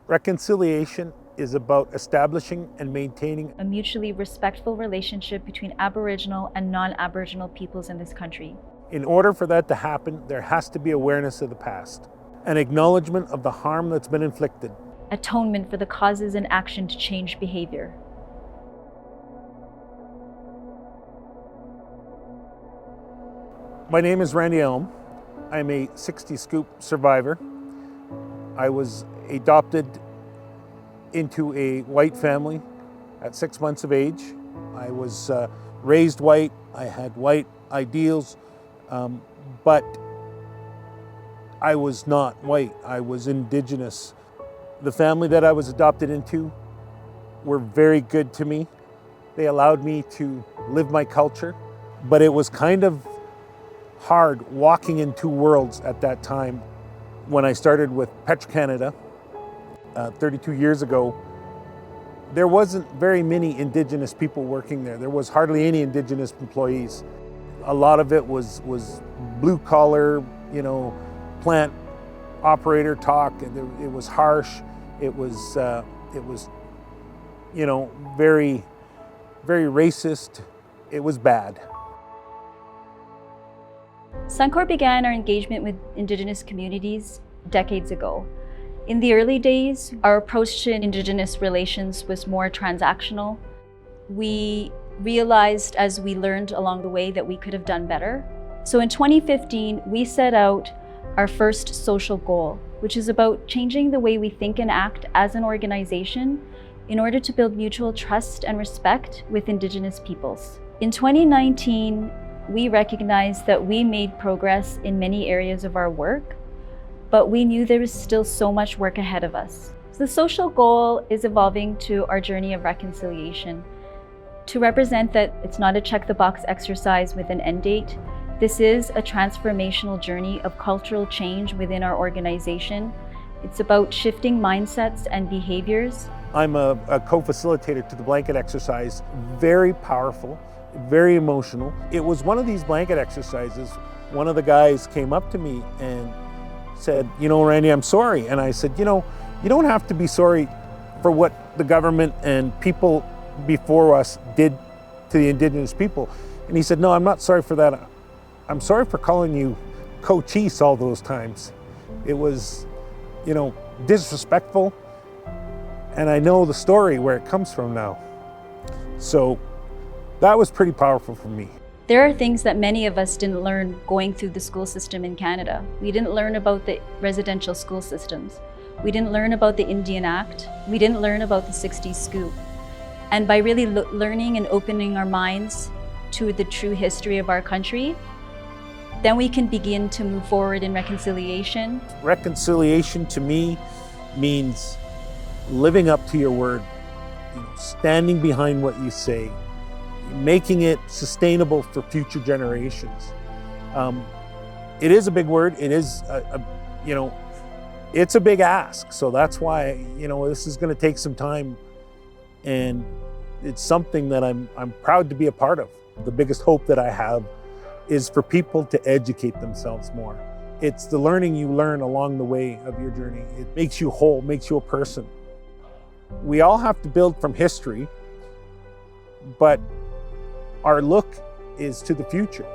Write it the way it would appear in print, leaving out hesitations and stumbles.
Reconciliation is about establishing and maintaining a mutually respectful relationship between Aboriginal and non-Aboriginal peoples in this country. In order for that to happen, there has to be awareness of the past, an acknowledgement of the harm that's been inflicted, atonement for the causes and action to change behavior. My name is Randy Elm. I'm a 60 Scoop survivor. I was adopted into a white family at 6 months of age. I was raised white. I had white ideals, but I was not white. I was Indigenous. The family that I was adopted into were very good to me. They allowed me to live my culture, but it was kind of hard walking in two worlds at that time. When I started with Petro-Canada 32 years ago, there wasn't very many Indigenous people working there. There was hardly any Indigenous employees. A lot of it was blue collar, plant operator talk. It was harsh. It was very, very racist. It was bad. Suncor began our engagement with Indigenous communities decades ago. In the early days, our approach to Indigenous relations was more transactional. We realized as we learned along the way that we could have done better. So in 2015, we set out our first social goal, which is about changing the way we think and act as an organization in order to build mutual trust and respect with Indigenous peoples. In 2019, we recognized that we made progress in many areas of our work, but we knew there was still so much work ahead of us. So the social goal is evolving to our journey of reconciliation, to represent that it's not a check-the-box exercise with an end date. This is a transformational journey of cultural change within our organization. It's about shifting mindsets and behaviors. I'm a co-facilitator to the blanket exercise, very powerful, very emotional. It was one of these blanket exercises. One of the guys came up to me and said, Randy, I'm sorry. And I said, you don't have to be sorry for what the government and people before us did to the Indigenous people. And he said, no, I'm not sorry for that. I'm sorry for calling you Cochise all those times. It was, disrespectful. And I know the story where it comes from now. So that was pretty powerful for me. There are things that many of us didn't learn going through the school system in Canada. We didn't learn about the residential school systems. We didn't learn about the Indian Act. We didn't learn about the 60 Scoop. And by really learning and opening our minds to the true history of our country, then we can begin to move forward in reconciliation. Reconciliation to me means living up to your word, standing behind what you say, making it sustainable for future generations. It is a big word. It is, it's a big ask. So that's why, this is going to take some time, and it's something that I'm proud to be a part of. The biggest hope that I have is for people to educate themselves more. It's the learning you learn along the way of your journey. It makes you whole, makes you a person. We all have to build from history, but our look is to the future.